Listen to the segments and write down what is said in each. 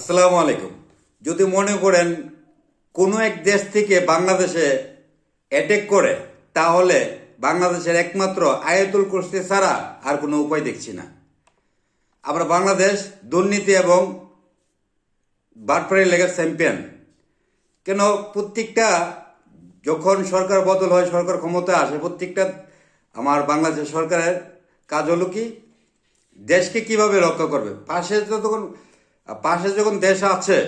আসসালামু আলাইকুম। যদি মনে করেন কোনো এক দেশ থেকে বাংলাদেশে অ্যাটেক করে, তাহলে বাংলাদেশের একমাত্র আয়াতুল কুরসি ছাড়া আর কোনো উপায় দেখছি না। আমরা বাংলাদেশ দুর্নীতি এবং বাটপাড়ির লেগে চ্যাম্পিয়ন। কেন প্রত্যেকটা যখন সরকার বদল হয়, সরকার ক্ষমতায় আসে, প্রত্যেকটা আমার বাংলাদেশ সরকারের কাজ হলো কি, দেশকে কিভাবে রক্ষা করবে। পাশে যখন দেশ আছে,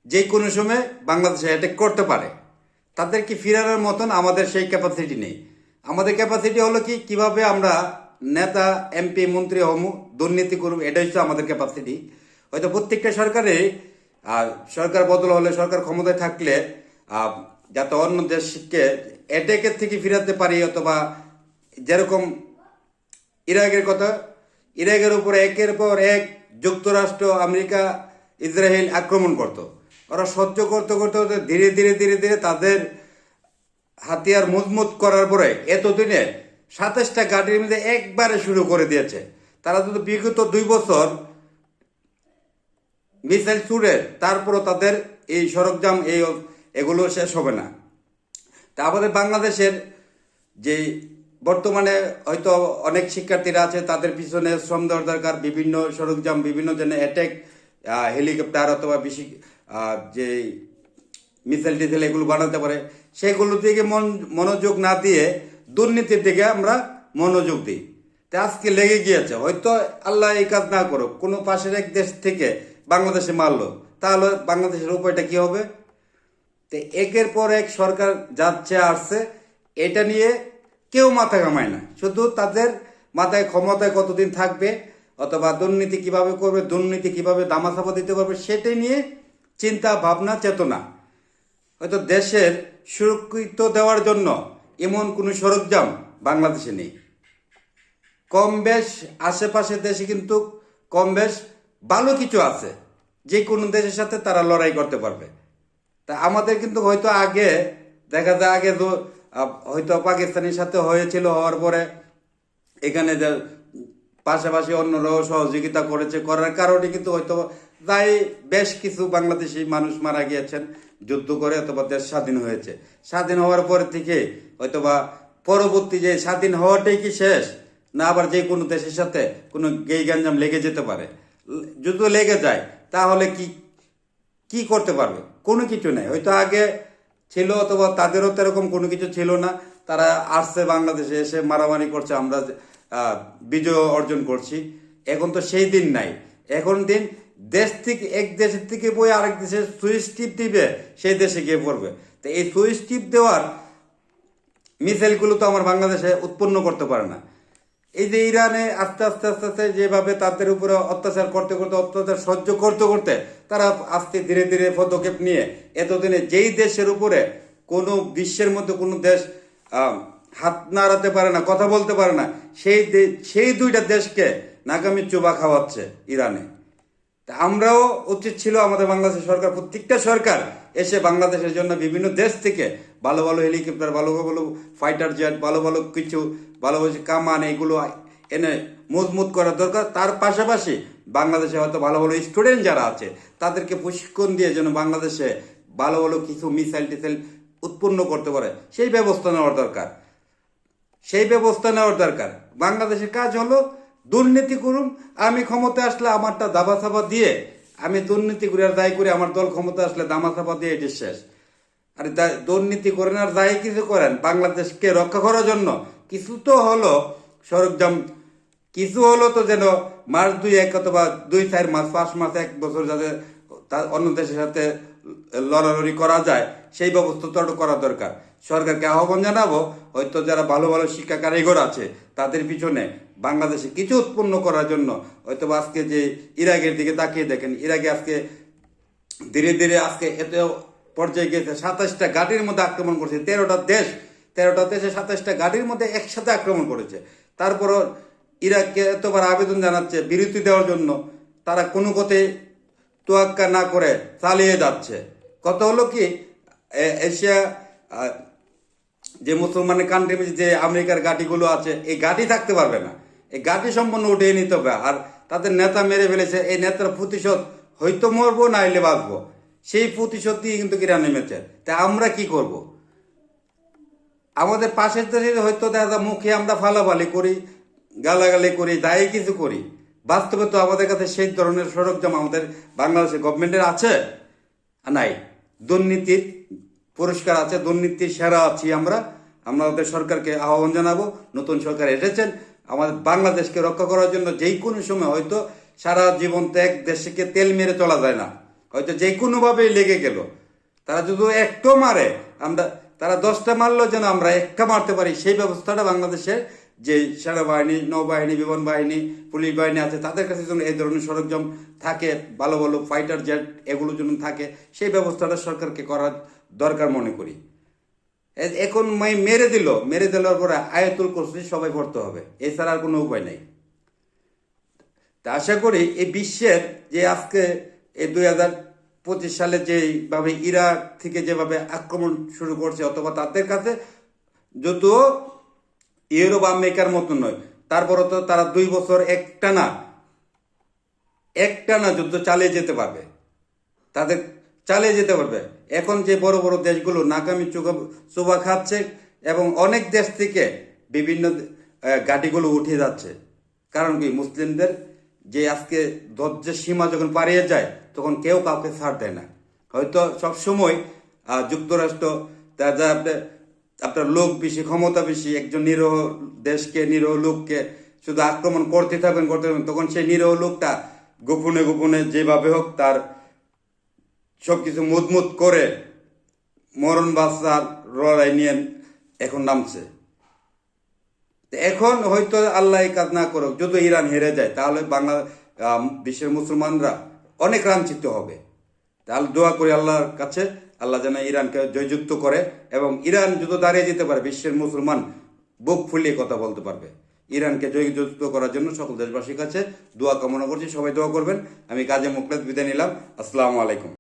যে কোনো সময় বাংলাদেশে অ্যাটাক করতে পারে, তাদেরকে ফিরানোর মতন আমাদের সেই ক্যাপাসিটি নেই। আমাদের ক্যাপাসিটি হলো কি, কিভাবে আমরা নেতা এমপি মন্ত্রী হমু, দুর্নীতি করব, এটাই হচ্ছে আমাদের ক্যাপাসিটি। হয়তো প্রত্যেকটা সরকার বদল হলে, সরকার ক্ষমতায় থাকলে যাতে অন্য দেশকে অ্যাটাকের থেকে ফিরাতে পারি, অথবা যেরকম ইরাকের উপরে একের পর এক যুক্তরাষ্ট্র, আমেরিকা, ইসরায়েল আক্রমণ করত। ওরা সহ্য করতে করতে ধীরে ধীরে ধীরে ধীরে তাদের হাতিয়ার মজবুত করার পরে এতদিনে 27টা ঘাঁটির মধ্যে একবারে শুরু করে দিয়েছে। তারা যদি বিগত 2 বছর মিসাইল ছুড়ে, তারপরও তাদের এই সরঞ্জাম এগুলো শেষ হবে না। তা আমাদের বাংলাদেশের যে বর্তমানে হয়তো অনেক শিক্ষার্থীরা আছে, তাদের পিছনে শ্রম দেওয়ার দরকার। বিভিন্ন সরঞ্জাম, বিভিন্ন জনের অ্যাটাক, হেলিকপ্টার অথবা বেশি যে মিসাইল টিসাইল এগুলো বানাতে পারে, সেগুলো থেকে মনোযোগ না দিয়ে দুর্নীতির দিকে আমরা মনোযোগ দিই। তা আজকে লেগে গিয়েছে। হয়তো আল্লাহ এই কাজ না করুক, কোনো পাশের এক দেশ থেকে বাংলাদেশে মারলো, তাহলে বাংলাদেশের উপায়টা কি হবে? তো একের পর এক সরকার যাচ্ছে আসছে, এটা নিয়ে কেউ মাথা ঘামায় না। শুধু তাদের মাথায় ক্ষমতায় কতদিন থাকবে, অথবা দুর্নীতি কিভাবে করবে, দুর্নীতি কিভাবে দামাচাপা দিতে পারবে, সেটাই নিয়ে চিন্তা ভাবনা, চেতনা। হয়তো দেশের সুরক্ষিত দেওয়ার জন্য এমন কোনো সরঞ্জাম বাংলাদেশে নেই। কম বেশ আশেপাশে দেশে কিন্তু কম বেশ ভালো কিছু আছে, যে কোনো দেশের সাথে তারা লড়াই করতে পারবে। তা আমাদের কিন্তু হয়তো আগে দেখা যায়, আগে তো হয়তো পাকিস্তানের সাথে হয়েছিল, হওয়ার পরে এখানে পাশাপাশি অন্যরাও সহযোগিতা করার কারণে কিন্তু হয়তো তাই বেশ কিছু বাংলাদেশি মানুষ মারা গিয়েছেন যুদ্ধ করে, অথবা দেশ স্বাধীন হয়েছে। স্বাধীন হওয়ার পর থেকে হয়তোবা পরবর্তী যে স্বাধীন হওয়াটাই কি শেষ, না আবার যে কোনো দেশের সাথে কোনো গেই গঞ্জাম লেগে যেতে পারে। যুদ্ধ লেগে যায়, তাহলে কি করতে পারবে? কোনো কিছু নেই। হয়তো আগে ছিল, অথবা তাদেরও তো এরকম কোনো কিছু ছিল না। তারা আসছে বাংলাদেশে, এসে মারামারি করছে, আমরা বিজয় অর্জন করছি। এখন তো সেই দিন নাই। এখন দিন এক দেশের থেকে বই আরেক দেশে সুইচ টিপ দিবে, সেই দেশে গিয়ে পড়বে। তো এই সুইচ টিপ দেওয়ার মিসাইলগুলো তো আমার বাংলাদেশে উৎপন্ন করতে পারে না। এই যে ইরানে আস্তে আস্তে আস্তে আস্তে যেভাবে তাদের উপরে অত্যাচার করতে করতে, অত্যাচার সহ্য করতে করতে, তারা আস্তে ধীরে ধীরে পদক্ষেপ নিয়ে এতদিনে যেই দেশের উপরে কোনো বিশ্বের মধ্যে কোনো দেশ হাত নাড়াতে পারে না, কথা বলতে পারে না, সেই 2টা দেশকে নাকামি চোবা খাওয়াচ্ছে ইরানে। তা আমরাও উচিত ছিল, আমাদের বাংলাদেশের সরকার, প্রত্যেকটা সরকার এসে বাংলাদেশের জন্য বিভিন্ন দেশ থেকে ভালো ভালো হেলিকপ্টার, ভালো ভালো ফাইটার জেট, ভালো ভালো কিছু ভালো ভালো কামান, এগুলো এনে মজবুত করা দরকার। তার পাশাপাশি বাংলাদেশে হয়তো ভালো ভালো স্টুডেন্ট যারা আছে, তাদেরকে প্রশিক্ষণ দিয়ে যেন বাংলাদেশে ভালো ভালো কিছু মিসাইল টিসাইল উৎপন্ন করতে পারে, সেই ব্যবস্থা নেওয়ার দরকার। বাংলাদেশের কাজ হলো দুর্নীতি করুন, আমি ক্ষমতায় আসলে আমারটা দাবা দিয়ে আমি দুর্নীতি করে আর দায়ী করে, আমার দল ক্ষমতা আসলে দামাচাপা দিয়ে এটি শেষ। আর দুর্নীতি করেন আর দায়ী কিছু করেন, বাংলাদেশকে রক্ষা করার জন্য কিছু তো হলো সরঞ্জাম, কিছু হলো তো যেন মাস 2-1 অথবা 2-4 মাস, 5 মাস, 1 বছর যাতে অন্য দেশের সাথে লড়ালড়ি করা যায়, সেই ব্যবস্থা তো করা দরকার। সরকারকে আহ্বান জানাবো, হয়তো যারা ভালো ভালো শিক্ষা কারিগর আছে, তাদের পিছনে বাংলাদেশে কিছু উৎপন্ন করার জন্য। হয়তো আজকে যে ইরাকের দিকে তাকিয়ে দেখেন, ইরাকে আজকে ধীরে ধীরে আজকে এত পর্যায়ে গিয়েছে, 27টা ঘাঁটির মধ্যে আক্রমণ করছে। 13টা দেশে 27টা ঘাঁটির মধ্যে একসাথে আক্রমণ করেছে। তারপরও ইরাককে এতবার আবেদন জানাচ্ছে বিরতি দেওয়ার জন্য, তারা কোনো কথাই তোয়াক্কা না করে চালিয়ে যাচ্ছে। কথা হলো কি, এশিয়া যে মুসলমানের কান্ট্রি, যে আমেরিকার ঘাঁটিগুলো আছে, এই ঘাঁটি থাকতে পারবে না। এই ঘাঁটি সম্পূর্ণ উঠিয়ে নিতে হবে। আর তাদের নেতা মেরে ফেলেছে, এই নেতার প্রতিশোধ হয়তো মরবো না হইলে বাঁচবো, সেই প্রতিশোধ দিয়ে কিন্তু ইরান নেমেছে। তা আমরা কি করব? আমাদের পাশের দেশে হয়তো দেখা যায় মুখে আমরা ফালাফালি করি, গালাগালি করি, যাই কিছু করি, বাস্তবে তো আমাদের কাছে সেই ধরনের সরঞ্জাম আমাদের বাংলাদেশের গভর্নমেন্টের আছে নাই। দুর্নীতির পুরস্কার আছে, দুর্নীতির সেরা আছি আমরা। আমাদের সরকারকে আহ্বান জানাবো, নতুন সরকার এসেছেন আমাদের বাংলাদেশকে রক্ষা করার জন্য। যেই কোনো সময় হয়তো সারা জীবন তো এক দেশকে তেল মেরে চলা যায় না, হয়তো যে কোনোভাবেই লেগে গেল। তারা যদি একটু মারে, আমরা তারা 10টা মারলো যেন আমরা একটা মারতে পারি, সেই ব্যবস্থাটা বাংলাদেশের যে সেনাবাহিনী, নৌবাহিনী, বিমান বাহিনী, পুলিশ বাহিনী আছে তাদের কাছে যেন এই ধরনের সরঞ্জাম থাকে, ভালো ভালো ফাইটার জেট এগুলো যেন থাকে, সেই ব্যবস্থাটা সরকারকে করার দরকার মনে করি। এখন মেরে দেওয়ার পরে আয়াতুল কুরসি সবাই পড়তে হবে, এছাড়া আর কোনো উপায় নাই। তা আশা করি এই বিশ্বের যে আজকে এই 2025 সালে যেভাবে ইরাক থেকে যেভাবে আক্রমণ শুরু করছে, অথবা তাদের কাছে যদিও ইউরোপ আমেরিকার মতো নয়, তারপরে তো তারা 2 বছর একটানা যুদ্ধ চালিয়ে যেতে পারবে, তাদের চালিয়ে যেতে পারবে। এখন যে বড় বড় দেশগুলো নাকামি চোবা খাচ্ছে এবং অনেক দেশ থেকে বিভিন্ন ঘাঁটিগুলো উঠে যাচ্ছে। কারণ কি, মুসলিমদের যে আজকে ধৈর্যের সীমা যখন পারিয়ে যায় তখন কেউ কাউকে ছাড় দেয় না। হয়তো সবসময় যুক্তরাষ্ট্র আপনার লোক বেশি, ক্ষমতা বেশি, একজন নিরীহ দেশকে, নিরীহ লোককে শুধু আক্রমণ করতে থাকবেন, তখন সেই নিরীহ লোকটা গোপনে গোপনে যেভাবে হোক তার সবকিছু মুদমুদ করে মরণ বাঁচার লড়াই নিয়ে এখন নামছে। এখন হয়তো আল্লাহ এই কাজ না করুক, যদি ইরান হেরে যায় তাহলে বিশ্বের মুসলমানরা অনেক লাঞ্ছিত হবে। তাহলে দোয়া করি আল্লাহর কাছে, আল্লাহ যেন ইরানকে জয়যুক্ত করে এবং ইরান যদি দাঁড়িয়ে যেতে পারে, বিশ্বের মুসলমান বুক ফুলিয়ে কথা বলতে পারবে। ইরানকে জয়যুক্ত করার জন্য সকল দেশবাসীর কাছে দোয়া কামনা করছি, সবাই দোয়া করবেন। আমি কাজী মুখলেস বিদায় নিলাম। আসসালামু আলাইকুম।